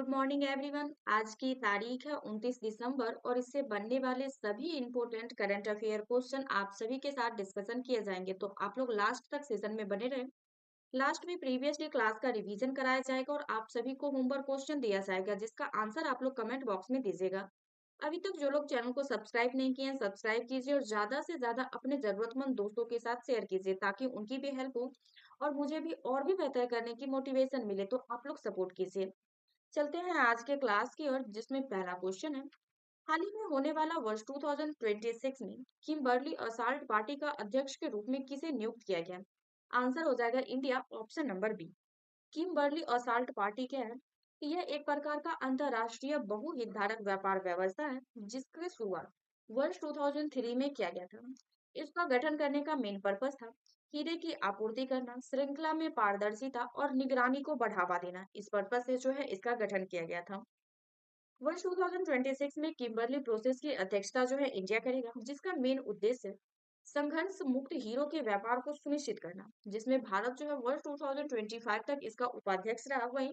Good morning everyone. आज की तारीख है 29 दिसंबर और इससे बनने वाले सभी इंपॉर्टेंट करंट अफेयर क्वेश्चन आप सभी के साथ डिस्कशन किए जाएंगे। तो आप लोग लास्ट तक सेशन में बने रहें। लास्ट में प्रीवियस डे क्लास का रिवीजन कराया जाएगा और आप सभी को होमवर्क क्वेश्चन दिया जाएगा जिसका आंसर आप लोग कमेंट बॉक्स में दीजिएगा। अभी तक जो लोग चैनल को सब्सक्राइब नहीं किए हैं सब्सक्राइब कीजिए और ज्यादा से ज्यादा अपने जरूरतमंद दोस्तों के साथ शेयर कीजिए ताकि उनकी भी हेल्प हो और मुझे भी और भी बेहतर करने की मोटिवेशन मिले। तो आप लोग सपोर्ट कीजिए। चलते हैं आज के क्लास की ओर जिसमें पहला क्वेश्चन है। हाल ही में होने वाला वर्ष 2026 में किम्बर्ली असाल्ट पार्टी का अध्यक्ष के रूप में किसे नियुक्त किया गया? आंसर हो जाएगा India, option number B. Kimberly assault party क्या है? यह एक प्रकार का अंतरराष्ट्रीय बहुहितधारक व्यापार व्यवस्था है जिसकी शुरुआत वर्ष 2003 में किया गया था। इसका गठन करने का मेन पर्पस था हीरे की आपूर्ति करना, श्रृंखला में पारदर्शिता और निगरानी को बढ़ावा देना। इस पर्पस से जो है इसका गठन किया गया था। वर्ष 2026 में किम्बरली प्रोसेस की अध्यक्षता जो है इंडिया करेगा जिसका मेन उद्देश्य संघर्ष मुक्त हीरो के व्यापार को सुनिश्चित करना, जिसमें भारत जो है वर्ष 2025 तक इसका उपाध्यक्ष रहा, वहीं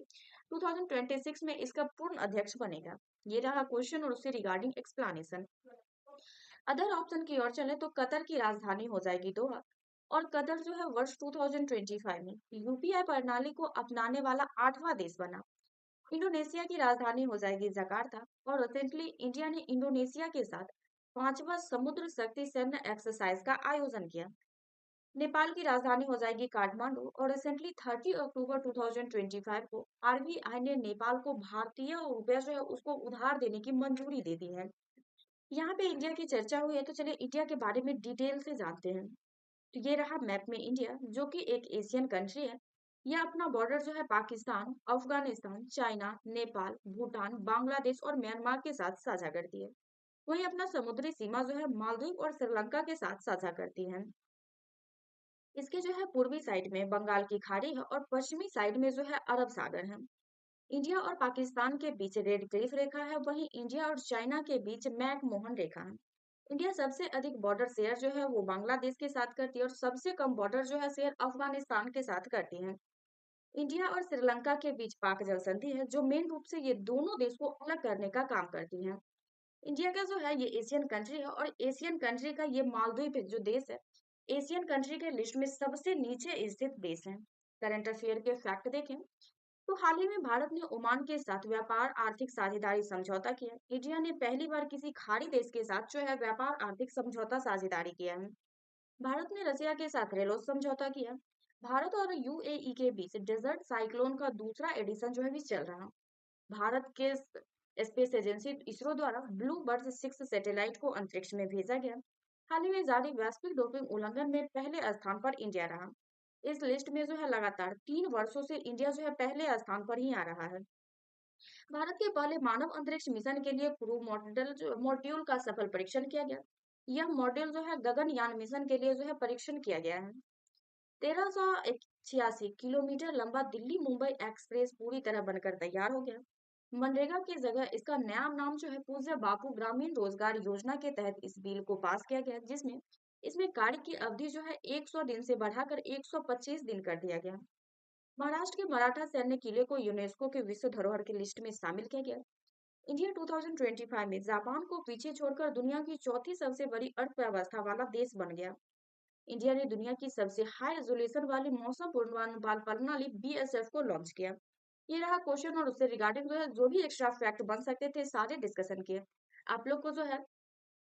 2026 में इसका पूर्ण अध्यक्ष बनेगा। ये रहा क्वेश्चन और उससे रिगार्डिंग एक्सप्लेनेशन। अदर ऑप्शन की ओर चले तो कतर की राजधानी हो जाएगी दोहा और कतर जो है वर्ष 2025 में यूपीआई प्रणाली को अपनाने वाला आठवां देश बना। इंडोनेशिया की राजधानी हो जाएगी जकार्ता और रिसेंटली इंडिया ने इंडोनेशिया के साथ पांचवा समुद्र शक्ति सैन्य एक्सरसाइज का आयोजन किया। नेपाल की राजधानी हो जाएगी काठमांडू और रिसेंटली 30 अक्टूबर 2025 को आरबीआई ने नेपाल को भारतीय रुपया जो है उसको उधार देने की मंजूरी दे दी है। यहाँ पे इंडिया की चर्चा हुई है तो चलिए इंडिया के बारे में डिटेल से जानते हैं। तो ये रहा मैप में इंडिया जो कि एक एशियन कंट्री है। यह अपना बॉर्डर जो है पाकिस्तान, अफगानिस्तान, चाइना, नेपाल, भूटान, बांग्लादेश और म्यांमार के साथ साझा करती है। वहीं अपना समुद्री सीमा जो है मालदीव और श्रीलंका के साथ साझा करती है। इसके जो है पूर्वी साइड में बंगाल की खाड़ी है और पश्चिमी साइड में जो है अरब सागर है। इंडिया और पाकिस्तान के बीच रेड क्लिफ रेखा है, वहीं इंडिया और चाइना के बीच मैकमोहन रेखा है। इंडिया सबसे अधिक बॉर्डर शेयर जो है वो बांग्लादेश के साथ करती है और सबसे कम बॉर्डर जो है शेयर अफगानिस्तान के साथ करती है। इंडिया और श्रीलंका के बीच पाक जल संधि है जो मेन रूप से ये दोनों देश को अलग करने का काम करती है। इंडिया का जो है ये एशियन कंट्री है और एशियन कंट्री का ये मालदीव जो देश है एशियन कंट्री के लिस्ट में सबसे नीचे स्थित देश है। करंट अफेयर के फैक्ट देखें तो हाल ही में भारत ने ओमान के साथ व्यापार आर्थिक साझेदारी समझौता किया। इंडिया ने पहली बार किसी खाड़ी देश के साथ जो है व्यापार आर्थिक समझौता साझेदारी किया है। भारत ने रसिया के साथ रेलोस समझौता किया। भारत और यूएई के बीच डेजर्ट साइक्लोन का दूसरा एडिशन जो है भी चल रहा। भारत के स्पेस एजेंसी इसरो द्वारा ब्लू बर्ड 6 सैटेलाइट को अंतरिक्ष में भेजा गया। हाल ही में जारी वैश्विक डोपिंग उल्लंघन में पहले स्थान पर इंडिया रहा। इस लिस्ट में जो है लगातार 3 वर्षों से इंडिया जो है पहले स्थान पर ही आ रहा है। भारत के पहले मानव अंतरिक्ष मिशन के लिए क्रू मॉड्यूल का सफल परीक्षण किया गया। यह मॉड्यूल जो है गगनयान मिशन के लिए जो है परीक्षण किया गया है। 1386 किलोमीटर लंबा दिल्ली मुंबई एक्सप्रेस पूरी तरह बनकर तैयार हो गया। मनरेगा की जगह इसका नया नाम जो है पूज्य बापू ग्रामीण रोजगार योजना के तहत इस बिल को पास किया गया जिसमें इसमें कार्य की अवधि जो है 100 दिन से बढ़ाकर 125 दिन कर दिया गया। महाराष्ट्र के मराठा सैन्य किले को यूनेस्को के विश्व धरोहर की लिस्ट में शामिल किया गया। इंडिया 2025 में जापान को पीछे छोड़कर दुनिया की चौथी सबसे बड़ी अर्थव्यवस्था वाला देश बन गया। इंडिया ने दुनिया की सबसे हाई रेजोल्यूशन वाली मौसम पूर्वानुमान प्रणाली बीएसएफ को लॉन्च किया। ये रहा क्वेश्चन और उससे रिगार्डिंग जो भी एक्स्ट्रा फैक्ट बन सकते थे सारे डिस्कशन किए। आप लोग को जो है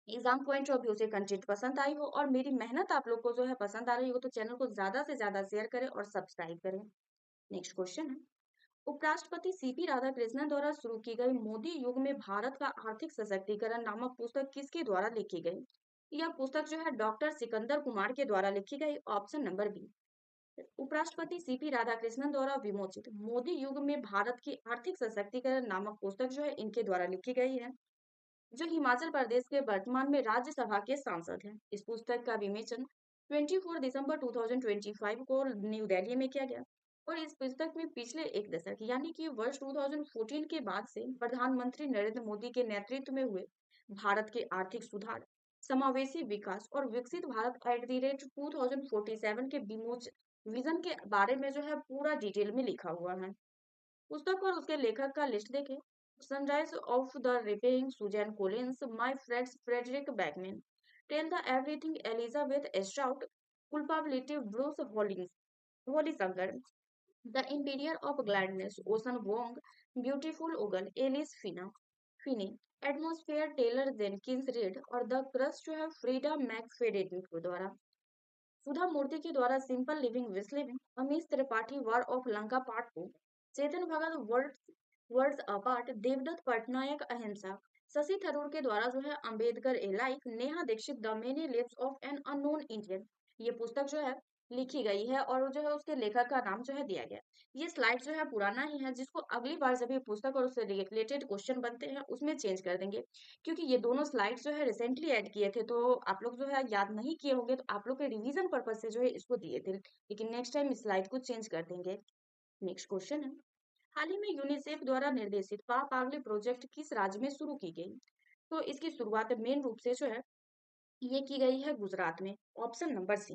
एग्जाम पॉइंट ऑफ व्यू से कंटेंट पसंद आई हो और मेरी मेहनत आप लोग को जो है पसंद आ रही हो तो चैनल को ज्यादा से ज्यादा शेयर करें और सब्सक्राइब करें। नेक्स्ट क्वेश्चन है। उपराष्ट्रपति सीपी राधाकृष्णन द्वारा शुरू की गई मोदी युग में भारत का आर्थिक सशक्तिकरण नामक पुस्तक किसके द्वारा लिखी गई? यह पुस्तक जो है डॉक्टर सिकंदर कुमार के द्वारा लिखी गई, ऑप्शन नंबर बी। उपराष्ट्रपति सीपी राधाकृष्णन द्वारा विमोचित मोदी युग में भारत की आर्थिक सशक्तिकरण नामक पुस्तक जो है इनके द्वारा लिखी गई है, जो हिमाचल प्रदेश के वर्तमान में राज्यसभा के सांसद हैं। इस पुस्तक का विमोचन 24 दिसंबर 2025 को न्यू दिल्ली में किया गया और इस पुस्तक में पिछले एक दशक यानी कि वर्ष 2014 के बाद से प्रधानमंत्री नरेंद्र मोदी के नेतृत्व में हुए भारत के आर्थिक सुधार, समावेशी विकास और विकसित भारत एट द रेट 2047 के विमोचन विजन के बारे में जो है पूरा डिटेल में लिखा हुआ है। पुस्तक और उसके लेखक का लिस्ट देखें। Sunrise of the Reaping Suzanne Collins, My Friends Fredrik Backman, Tell the Everything Elizabeth Strout, culpability Bruce Holsinger, the Interior of Gladness Ocean Vuong, Beautiful Ugly Alice Feeney, Atmosphere Taylor Jenkins Reid और the crust जो है Frida मैकफेडेन के द्वारा। सुधा मूर्ति के द्वारा simple living wise living, Amish Tripathi war of Lanka part 2, Chetan Bhagat words apart, Devdutt Pattanaik Ahimsa, Shashi Tharoor के द्वारा जो है Ambedkar a life, Neha Dikshit the many lives of an unknown Indian. ये पुस्तक जो है लिखी गई है और जो है उसके लेखक का नाम जो है दिया गया। ये स्लाइड जो है पुराना ही है, जिसको अगली बार जब ये पुस्तक और उससे रिलेटेड क्वेश्चन बनते हैं उसमें चेंज कर देंगे, क्योंकि ये दोनों स्लाइड्स जो है रिसेंटली ऐड किए थे, तो आप लोग जो है याद नहीं किए होंगे, तो आप लोग के रिवीजन पर्पज से जो है इसको दिए थे, लेकिन नेक्स्ट टाइम इस स्लाइड को चेंज कर देंगे। नेक्स्ट क्वेश्चन है, हाल ही में यूनिसेफ द्वारा निर्देशित पागली प्रोजेक्ट किस राज्य में शुरू की गई? तो इसकी शुरुआत मेन रूप से जो है ये की गई है गुजरात में, ऑप्शन नंबर सी।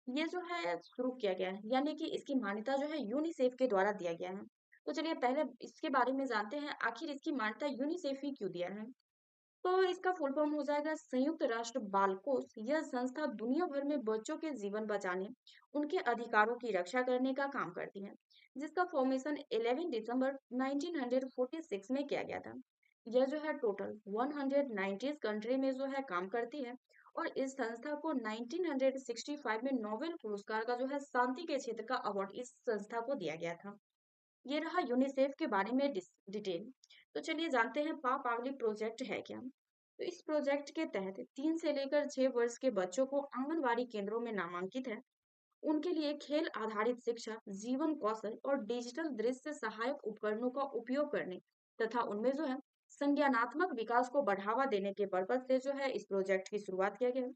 ये जो है शुरू किया गया है, यानी कि इसकी मान्यता जो है यूनिसेफ के द्वारा दिया गया है। तो चलिए पहले इसके बारे में जानते हैं, आखिर इसकी मान्यता यूनिसेफ ही क्यों दिया है। तो इसका फुल फॉर्म हो जाएगा संयुक्त राष्ट्र बाल कोष। यह संस्था दुनिया भर में बच्चों के जीवन बचाने, उनके अधिकारों की रक्षा करने का काम करती है, जिसका फॉर्मेशन 11 दिसंबर 1946 में किया गया था। यह जो है टोटल 190 कंट्री में जो है काम करती है, और इस संस्था को 1965 में नोबेल पुरस्कार का जो है शांति के क्षेत्र का अवार्ड इस संस्था को दिया गया था। ये रहा यूनिसेफ के बारे में डिटेल। तो चलिए जानते हैं पागली प्रोजेक्ट है क्या। तो इस प्रोजेक्ट के तहत 3 से लेकर 6 वर्ष के बच्चों को आंगनवाड़ी केंद्रों में नामांकित है, उनके लिए खेल आधारित शिक्षा, जीवन कौशल और डिजिटल दृश्य सहायक उपकरणों का उपयोग करने तथा उनमें जो है संज्ञानात्मक विकास को बढ़ावा देने के पर्पज से जो है इस प्रोजेक्ट की शुरुआत किया गया,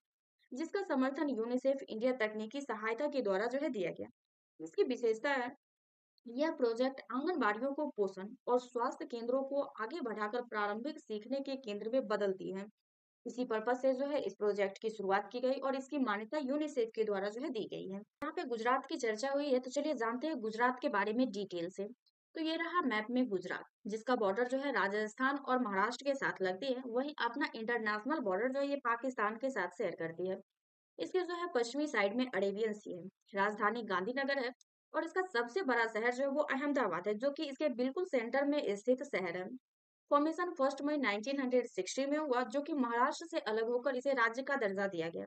जिसका समर्थन यूनिसेफ इंडिया तकनीकी सहायता के द्वारा जो है दिया गया। इसकी विशेषता है, यह प्रोजेक्ट आंगनबाड़ियों को पोषण और स्वास्थ्य केंद्रों को आगे बढ़ाकर प्रारंभिक सीखने के केंद्र में बदलती है। इसी पर्पज से जो है इस प्रोजेक्ट की शुरुआत की गई और इसकी मान्यता यूनिसेफ के द्वारा जो है दी गई है। यहाँ पे गुजरात की चर्चा हुई है, तो चलिए जानते हैं गुजरात के बारे में डिटेल से। तो ये रहा मैप में गुजरात, जिसका बॉर्डर जो है राजस्थान और महाराष्ट्र के साथ लगती है, वही अपना इंटरनेशनल बॉर्डर जो है ये पाकिस्तान के साथ शेयर करती है। इसके जो है पश्चिमी साइड में अरेबियन सी है, राजधानी गांधीनगर है, और इसका सबसे बड़ा शहर जो है वो अहमदाबाद है, जो कि इसके बिल्कुल सेंटर में स्थित शहर है। फॉर्मेशन 1 मई 1960 में हुआ, जो कि महाराष्ट्र से अलग होकर इसे राज्य का दर्जा दिया गया।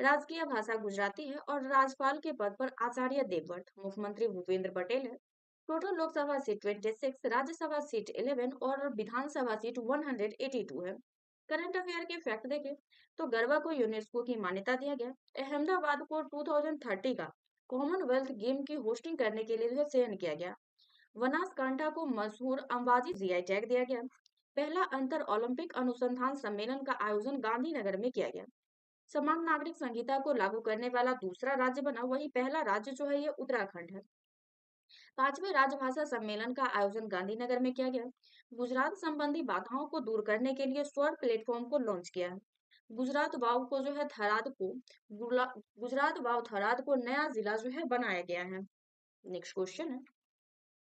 राजकीय भाषा गुजराती है और राज्यपाल के पद पर आचार्य देवव्रत, मुख्यमंत्री भूपेंद्र पटेल है। Total Lok Sabha seat 26, Rajya Sabha seat 11 और विधानसभा सीट 182 है। करंट अफेयर के फैक्ट देखें, तो गरबा को यूनेस्को की मान्यता दिया गया। अहमदाबाद को 2030 का कॉमनवेल्थ गेम की होस्टिंग करने के लिए जो है चयन किया गया। बनासकांठा को मशहूर अंबाजी जीआई टैग दिया गया। पहला अंतर ओलंपिक अनुसंधान सम्मेलन का आयोजन गांधीनगर में किया गया। समान नागरिक संहिता को लागू करने वाला दूसरा राज्य बना, वही पहला राज्य जो है ये उत्तराखंड है। 5वें राजभाषा सम्मेलन का आयोजन गांधीनगर में किया गया। गुजरात संबंधी बाधाओं को दूर करने के लिए स्वर प्लेटफॉर्म को लॉन्च किया है। गुजरात वाव को जो है थराद को गुजरात वाव थराद को नया जिला जो है बनाया गया है। नेक्स्ट क्वेश्चन है,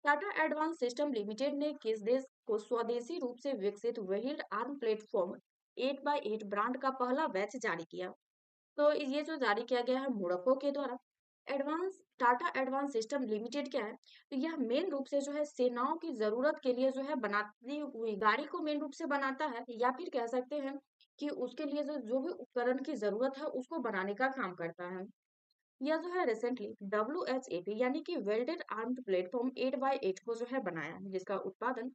टाटा एडवांस सिस्टम लिमिटेड ने किस देश को स्वदेशी रूप से विकसित wheeled arm platform 8x8 brand का पहला बैच जारी किया? तो ये जो जारी किया गया है मोरक्को के द्वारा। टाटा एडवांस सिस्टम लिमिटेड क्या है? तो यह मेन रूप से जो है सेनाओं की जरूरत के लिए जो है बनाती हुई गाड़ी को मेन रूप से बनाता है, या फिर कह सकते हैं कि उसके लिए जो जो भी उपकरण की जरूरत है उसको बनाने का काम करता है। यह जो है रिसेंटली WHAP यानी कि वेल्डेड आर्म्ड प्लेटफॉर्म 8x8 को जो है बनाया है, जिसका उत्पादन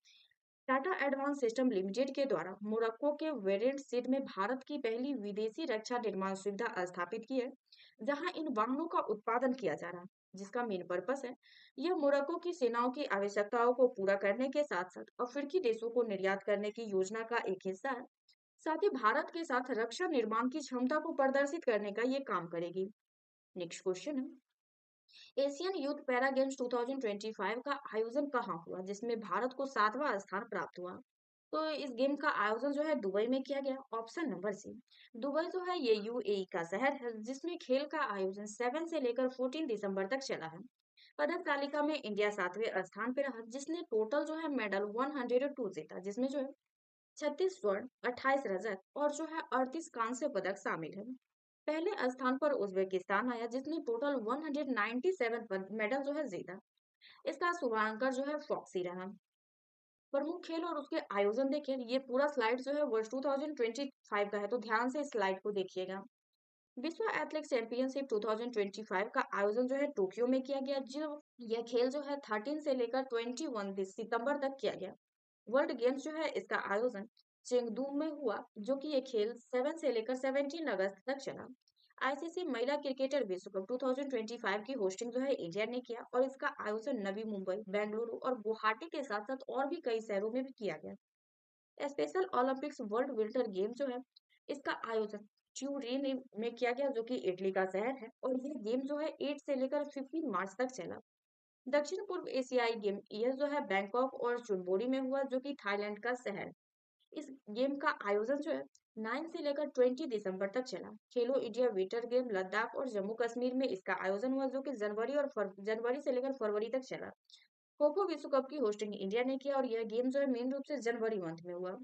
टाटा एडवांस सिस्टम लिमिटेड के द्वारा मोरक्को के वेरेंट सिटी में भारत की पहली विदेशी रक्षा निर्माण सुविधा स्थापित की है, जहां इन वाहनों का उत्पादन किया जा रहा है, जिसका मेन पर्पस है यह मोरक्को की सेनाओं की आवश्यकताओं को पूरा करने के साथ साथ अफ्रीकी देशों को निर्यात करने की योजना का एक हिस्सा है। साथ ही भारत के साथ रक्षा निर्माण की क्षमता को प्रदर्शित करने का ये काम करेगी। नेक्स्ट क्वेश्चन है, एशियन यूथ पैरा गेम्स 2025 का आयोजन कहाँ हुआ, जिसमें भारत को 7वां स्थान प्राप्त हुआ? तो इस गेम का आयोजन जो है दुबई में किया गया, ऑप्शन नंबर सी। दुबई जो है ये यूएई का शहर है, जिसमें खेल का आयोजन 7 से लेकर 14 दिसंबर तक चला है। पदक तालिका में इंडिया 7वें स्थान पे रहा, जिसने टोटल जो है मेडल 102 जीता, जिसमें जो है 36 स्वर्ण, 28 रजत और जो है 38 कांस्य पदक शामिल है। पहले स्थान पर उज्बेकिस्तान आया, जिसने टोटल 197 मेडल जो है जीता। इसका शुभांकर जो है फॉक्सी रहा। प्रमुख खेल और उसके आयोजन देखिए, ये पूरा स्लाइड जो है वर्ष 2025 का है, तो ध्यान से इस स्लाइड को देखिएगा। विश्व एथलेटिक्स चैंपियनशिप 2025 का आयोजन जो है टोक्यो में किया गया, जो यह खेल जो है 13 से लेकर 21 सितंबर तक किया गया। वर्ल्ड गेम्स जो है इसका आयोजन चेंगदू में हुआ, जो कि ये खेल 7 से लेकर 17 अगस्त तक चला। आईसीसी महिला क्रिकेटर विश्व कप 2025 की होस्टिंग जो है इंडिया ने किया, और इसका आयोजन नवी मुंबई, बेंगलुरु और गुवाहाटी के साथ साथ और भी कई शहरों में भी किया गया। Special Olympics world winter game जो है इसका आयोजन ट्यूरिन में किया गया, जो कि इटली का शहर है, और ये गेम जो है 8 से लेकर 15 मार्च तक चला। दक्षिण पूर्व एशियाई गेम यह जो है बैंकॉक और चुनबोरी में हुआ, जो कि थाईलैंड का शहर है। इस गेम का आयोजन जो है 9 से लेकर 20 दिसंबर तक चला। खेलो इंडिया विंटर गेम लद्दाख और जम्मू कश्मीर में इसका आयोजन हुआ, जो कि जनवरी से लेकर फरवरी तक चला। खो खो विश्व कप की होस्टिंग इंडिया ने किया, और यह गेम जो है मेन रूप से जनवरी मंथ में हुआ।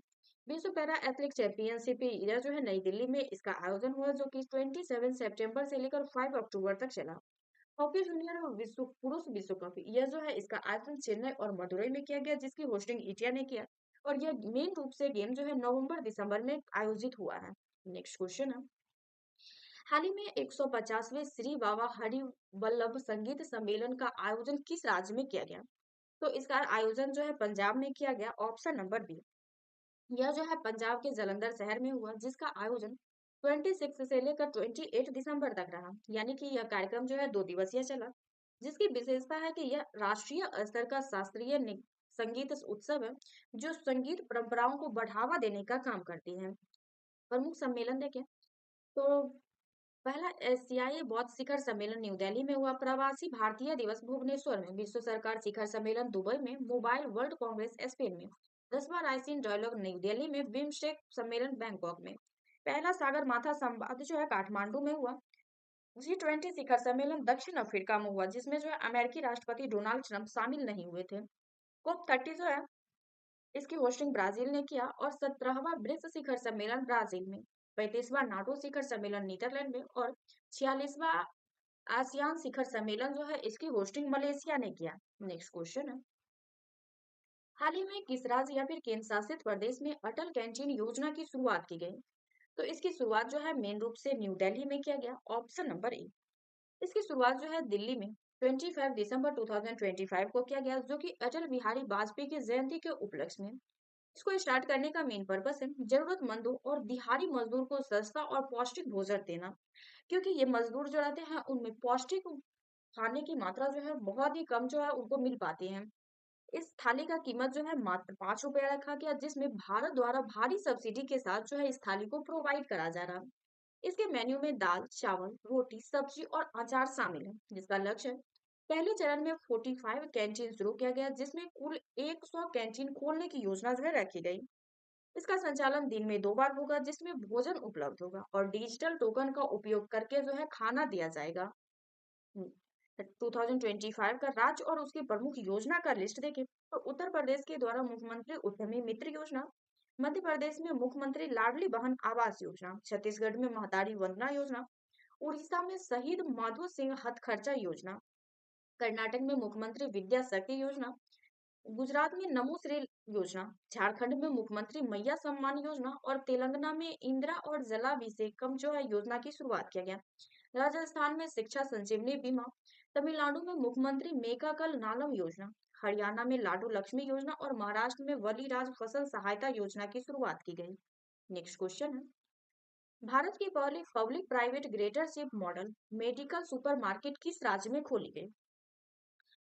विश्व पैरा एथलेटिक चैंपियनशिप यह जो है नई दिल्ली में इसका आयोजन हुआ, जो कि 27 सितंबर से लेकर 5 अक्टूबर तक चला। हॉकी जूनियर और विश्व पुरुष विश्व कप यह जो है इसका आयोजन चेन्नई और मदुरई में किया गया, जिसकी होस्टिंग इंडिया ने किया, और यह मेन रूप से गेम जो है नवंबर दिसंबर में आयोजित हुआ है। नेक्स्ट क्वेश्चन है, हाल ही में 150वें श्री बाबा हरि वल्लभ संगीत सम्मेलन का आयोजन किस राज्य में किया गया? तो इसका आयोजन जो है पंजाब में किया गया, ऑप्शन नंबर बी। यह जो है पंजाब के जालंधर शहर में हुआ, जिसका आयोजन 26 से लेकर 28 दिसंबर तक रहा, यानी कि यह कार्यक्रम जो है 2 दिवसीय चला। जिसकी विशेषता है कि यह राष्ट्रीय स्तर का शास्त्रीय संगीत उत्सव है, जो संगीत परंपराओं को बढ़ावा देने का काम करती है। प्रमुख सम्मेलन देखें तो पहला एशियाई बौद्ध शिखर सम्मेलन न्यू दिल्ली में हुआ, प्रवासी भारतीय दिवस भुवनेश्वर में, विश्व सरकार शिखर सम्मेलन दुबई में, मोबाइल वर्ल्ड कांग्रेस स्पेन में, 10वां राइसिन डायलॉग नई दिल्ली में, बिम्स्टेक सम्मेलन बैंकॉक में। पहला सागर माथा संवाद जो है काठमांडू में हुआ। G20 शिखर सम्मेलन दक्षिण अफ्रीका में हुआ, जिसमें जो है अमेरिकी राष्ट्रपति डोनाल्ड ट्रंप शामिल नहीं हुए थे। COP30 जो है इसकी होस्टिंग ब्राजील ने किया, और 17वां ब्रिक्स शिखर सम्मेलन ब्राजील में, 35वां नाटो शिखर सम्मेलन नीदरलैंड में, और 46वां आसियान शिखर सम्मेलन जो है इसकी होस्टिंग मलेशिया ने किया। नेक्स्ट क्वेश्चन है, हाल ही में किस राज्य या फिर केंद्र शासित प्रदेश में अटल कैंटीन योजना की शुरुआत की गई? तो इसकी शुरुआत जो है मेन रूप से न्यू दिल्ली में किया गया, ऑप्शन नंबर ए। इसकी शुरुआत जो है दिल्ली में 25 दिसंबर 2025 को किया गया, जो कि अटल बिहारी वाजपेयी की जयंती के उपलक्ष्य में। इसको स्टार्ट करने का मेन पर्पस है जरूरतमंदों और दिहाड़ी मजदूर को सस्ता और पौष्टिक भोजन देना, क्योंकि ये मजदूर जो रहते हैं उनमें पौष्टिक खाने की मात्रा जो है बहुत ही कम जो है उनको मिल पाती है। इस थाली का कीमत जो है मात्र 5 रुपया रखा गया, जिसमें भारत द्वारा भारी सब्सिडी के साथ जो है इस थाली को प्रोवाइड करा जा रहा है। इसके मेन्यू में दाल, चावल, रोटी, सब्जी और अचार शामिल है, जिसका लक्ष्य है। पहले चरण में 45 कैंटीन शुरू किया गया, जिसमें कुल 100 कैंटीन खोलने की योजना जो है रखी गई। इसका संचालन दिन में 2 बार होगा, जिसमें भोजन उपलब्ध होगा, और डिजिटल टोकन का उपयोग करके जो है खाना दिया जाएगा। 2025 का राज्य और उसकी प्रमुख योजना का लिस्ट देखें तो उत्तर प्रदेश के द्वारा मुख्यमंत्री उद्यमी मित्र योजना, मध्य प्रदेश में मुख्यमंत्री लाडली बहन आवास योजना, छत्तीसगढ़ में महतारी वंदना योजना, उड़ीसा में शहीद माधो सिंह हथखर्चा योजना, कर्नाटक में मुख्यमंत्री विद्या शक्ति योजना, गुजरात में नमो श्री योजना, झारखंड में मुख्यमंत्री मैया सम्मान योजना, और तेलंगाना में इंदिरा और जलाभिषेकम जो है योजना की शुरुआत किया गया। राजस्थान में शिक्षा संजीवनी बीमा, तमिलनाडु में मुख्यमंत्री मेका कल नालम योजना, हरियाणा में लाडू लक्ष्मी योजना, और महाराष्ट्र में वलीराज फसल सहायता योजना की शुरुआत की गई। नेक्स्ट क्वेश्चन है, भारत की पहली public private partnership model medical supermarket किस राज्य में खोली गई?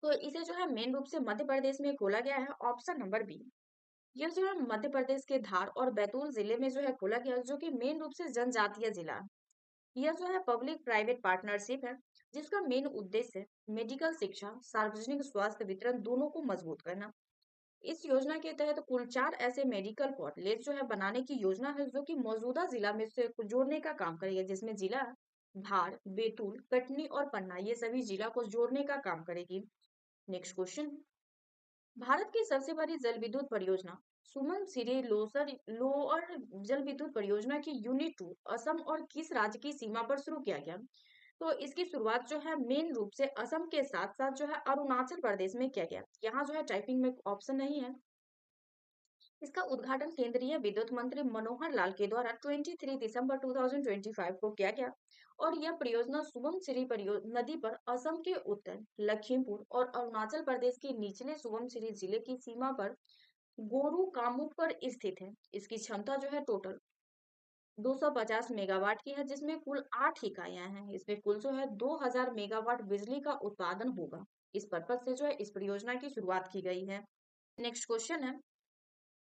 तो इसे जो है मेन रूप से मध्य प्रदेश में खोला गया है, ऑप्शन नंबर बी। यह जो है मध्य प्रदेश के धार और बैतूल जिले में जो है खोला गया, जो कि मेन रूप से जनजातीय जिला है। यह जो है पब्लिक प्राइवेट पार्टनरशिप है, जिसका मेन उद्देश्य है मेडिकल शिक्षा, सार्वजनिक स्वास्थ्य वितरण दोनों को मजबूत करना। इस योजना के तहत कुल 4 ऐसे मेडिकल कॉलेज जो है बनाने की योजना है, जो कि मौजूदा जिला में से जोड़ने का काम करेगा, जिसमें जिला धार, बैतूल, कटनी और पन्ना ये सभी जिला को जोड़ने का काम करेगी। नेक्स्ट क्वेश्चन, भारत की सबसे बड़ी जल विद्युत परियोजना सुमन सिरी लोसर लोअर जल विद्युत परियोजना की यूनिट 2 असम और किस राज्य की सीमा पर शुरू किया गया? तो इसकी शुरुआत जो है मेन रूप से असम के साथ साथ जो है अरुणाचल प्रदेश में किया गया। यहाँ जो है टाइपिंग में ऑप्शन नहीं है। इसका उद्घाटन केंद्रीय विद्युत मंत्री मनोहर लाल के द्वारा 23 दिसंबर 2025 को किया गया और यह परियोजना सुबनसिरी नदी पर असम के उत्तर, लखीमपुर और अरुणाचल प्रदेश के निचले सुबनसिरी जिले की सीमा पर गोरू कामुक पर स्थित है। इसकी क्षमता जो है टोटल 250 मेगावाट की है, जिसमें कुल 8 इकाइयां हैं। इसमें कुल जो है 2000 मेगावाट बिजली का उत्पादन होगा। इस पर्पज से जो है इस परियोजना की शुरुआत की गई है। नेक्स्ट क्वेश्चन है,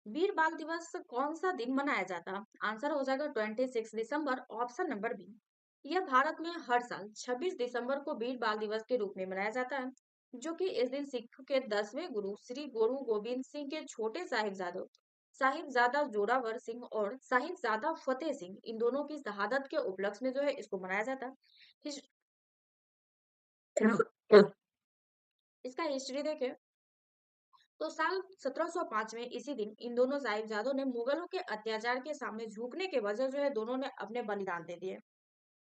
वीर बाल दिवस कौन सा दिन मनाया जाता है? आंसर हो जाएगा 26 दिसंबर, ऑप्शन नंबर बी। यह भारत में हर साल 26 दिसंबर को वीर बाल दिवस के रूप में मनाया जाता है, जो कि इस दिन सिख के 10वें गुरु श्री गुरु गोविंद सिंह के छोटे साहिबजादों साहिबजादा जोरावर सिंह और साहिबजादा फतेह सिंह इन दोनों की शहादत के उपलक्ष्य में जो है इसको मनाया जाता है। हिस- इसका हिस्ट्री देखें तो साल 1705 में इसी दिन इन दोनों साहिबजादों ने मुगलों के अत्याचार के सामने झुकने के वजह जो है दोनों ने अपने बलिदान दे दिए।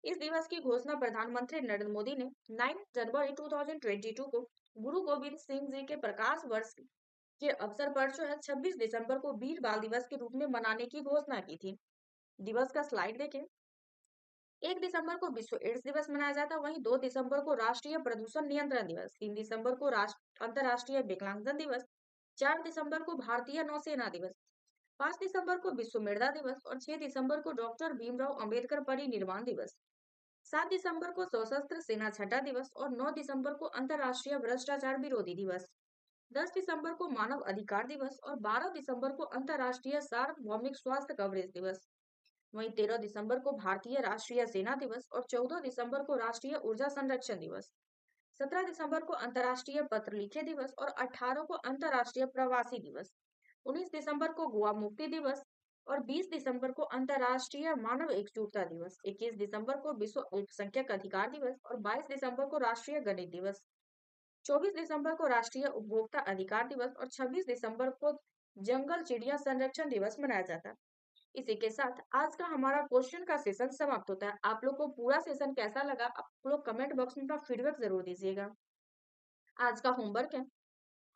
इस दिवस की घोषणा प्रधानमंत्री नरेंद्र मोदी ने 9 जनवरी 2022 को गुरु गोविंद सिंह जी के प्रकाश वर्ष के अवसर पर जो है 26 दिसंबर को वीर बाल दिवस के रूप में मनाने की घोषणा की थी। दिवस का स्लाइड देखें। 1 दिसंबर को विश्व एड्स दिवस मनाया जाता है, वहीं 2 दिसंबर को राष्ट्रीय प्रदूषण नियंत्रण दिवस, 3 दिसंबर को अंतर्राष्ट्रीय विकलांगजन दिवस, 4 दिसंबर को भारतीय नौसेना दिवस, 5 दिसंबर को विश्व मृदा दिवस और 6 दिसंबर को डॉक्टर भीमराव अंबेडकर परिनिर्वाण दिवस, 7 दिसंबर को सशस्त्र सेना झंडा दिवस और 9 दिसंबर को अंतर्राष्ट्रीय भ्रष्टाचार विरोधी दिवस, 10 दिसंबर को मानव अधिकार दिवस और 12 दिसंबर को अंतर्राष्ट्रीय सार्वभौमिक स्वास्थ्य कवरेज दिवस। वहीं 13 दिसंबर को भारतीय राष्ट्रीय सेना दिवस और 14 दिसंबर को राष्ट्रीय ऊर्जा संरक्षण दिवस, 17 दिसंबर को अंतर्राष्ट्रीय पत्र लिखे दिवस और 18 को अंतर्राष्ट्रीय प्रवासी दिवस, 19 दिसंबर को गोवा मुक्ति दिवस और 20 दिसंबर को अंतर्राष्ट्रीय मानव एकजुटता दिवस, 21 दिसंबर को विश्व अल्पसंख्यक अधिकार दिवस और 22 दिसंबर को राष्ट्रीय गणित दिवस, 24 दिसंबर को राष्ट्रीय उपभोक्ता अधिकार दिवस और 26 दिसंबर को जंगल चिड़िया संरक्षण दिवस मनाया जाता है। इसी के साथ आज का हमारा क्वेश्चन का सेशन समाप्त होता है। आप लोग को पूरा सेशन कैसा लगा आप लोग कमेंट बॉक्स में अपना फीडबैक जरूर दीजिएगा। आज का होमवर्क है,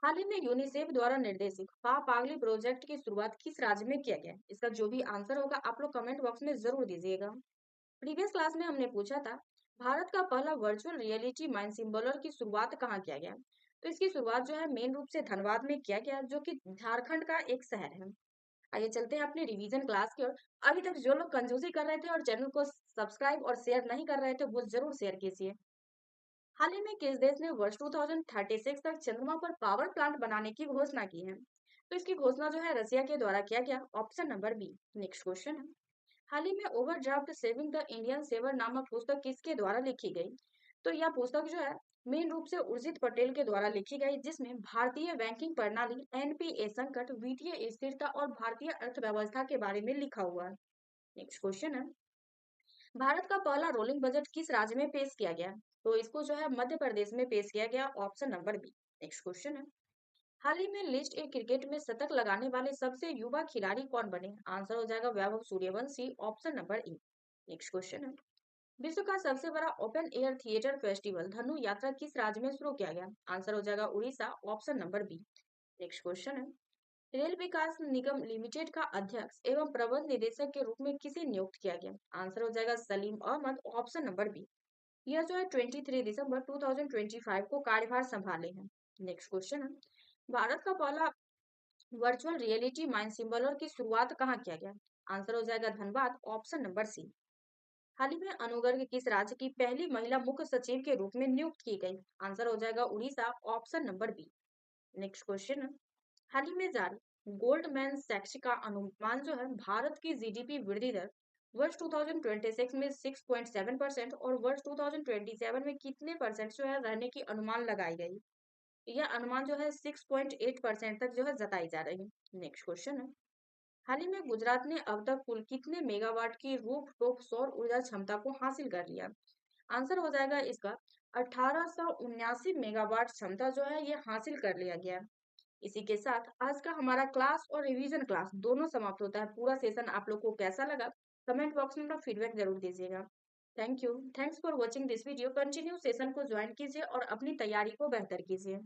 हाल ही में यूनिसेफ द्वारा निर्देशित पागली प्रोजेक्ट की शुरुआत किस राज्य में किया गया है? इसका जो भी आंसर होगा आप लोग कमेंट बॉक्स में जरूर दीजिएगा। प्रीवियस क्लास में हमने पूछा था भारत का पहला वर्चुअल रियलिटी माइंड सिम्बोलर की शुरुआत कहाँ किया गया? तो इसकी शुरुआत जो है मेन रूप से धनबाद में किया गया, जो कि झारखंड का एक शहर है। आइए चलते हैं अपने रिवीजन क्लास की ओर। अभी तक जो लोग कंजूसी कर रहे थे और चैनल को सब्सक्राइब और शेयर नहीं कर रहे थे वो जरूर शेयर कीजिए। हाल ही में किस देश ने वर्ष 2036 तक चंद्रमा पर पावर प्लांट बनाने की घोषणा की है? तो इसकी घोषणा जो है रसिया के द्वारा किया गया, option number B. Next question है, हाल ही में overdraft saving the Indian saver नामक पुस्तक किसके द्वारा लिखी गई? तो यह पुस्तक जो है मेन रूप से उर्जित पटेल के द्वारा लिखी गई, जिसमें भारतीय बैंकिंग प्रणाली, एनपीए संकट, वित्तीय स्थिरता और भारतीय अर्थव्यवस्था के बारे में लिखा हुआ है। नेक्स्ट क्वेश्चन है, भारत का पहला रोलिंग बजट किस राज्य में पेश किया गया? तो इसको जो है मध्य प्रदेश में पेश किया गया, option number B. Next question है, हाल ही में लिस्ट ए क्रिकेट में शतक लगाने वाले सबसे युवा खिलाड़ी कौन बने? आंसर हो जाएगा Vaibhav Suryavanshi, option number E. Next question है, विश्व का सबसे बड़ा ओपन एयर थिएटर फेस्टिवल धनु यात्रा किस राज्य में शुरू किया गया? आंसर हो जाएगा Orissa, option number B. Next question है, रेल विकास निगम लिमिटेड का अध्यक्ष एवं प्रबंध निदेशक के रूप में किसे नियुक्त किया गया? आंसर हो जाएगा Salim Ahmed, option number B. यह जो है 23 दिसंबर 2025 को कार्यभार संभाले हैं। नेक्स्ट क्वेश्चन है, भारत का पहला वर्चुअल रियलिटी माइंड सिम्बोलर की शुरुआत कहाँ किया गया? आंसर हो जाएगा धनबाद, ऑप्शन नंबर सी। हाल ही में अनुगर्ग किस राज्य की पहली महिला मुख्य सचिव के रूप में नियुक्त की गई? आंसर हो जाएगा Orissa, option number B. Next question है, हाल ही में जारी गोल्डमैन सैक्स का अनुमान जो है भारत की जीडीपी वृद्धि दर वर्ष 2026 में 6.7% और वर्ष 2027 में कितने परसेंट जो है रहने की अनुमान लगाई गई? यह अनुमान जो है 6.8% तक जो है जताई जा रही है। नेक्स्ट क्वेश्चन है, हाल ही में गुजरात ने अब तक कुल कितने मेगावाट की रूफ टॉप सौर ऊर्जा क्षमता को हासिल कर लिया? आंसर हो जाएगा इसका 1879 मेगावाट क्षमता जो है ये हासिल कर लिया गया है। इसी के साथ आज का हमारा क्लास और रिवीजन क्लास दोनों समाप्त होता है। पूरा सेशन आप लोग को कैसा लगा? कमेंट बॉक्स में अपना फीडबैक जरूर दीजिएगा। Thank you. Thanks for watching this video. Continue session को ज्वाइन कीजिए और अपनी तैयारी को बेहतर कीजिए।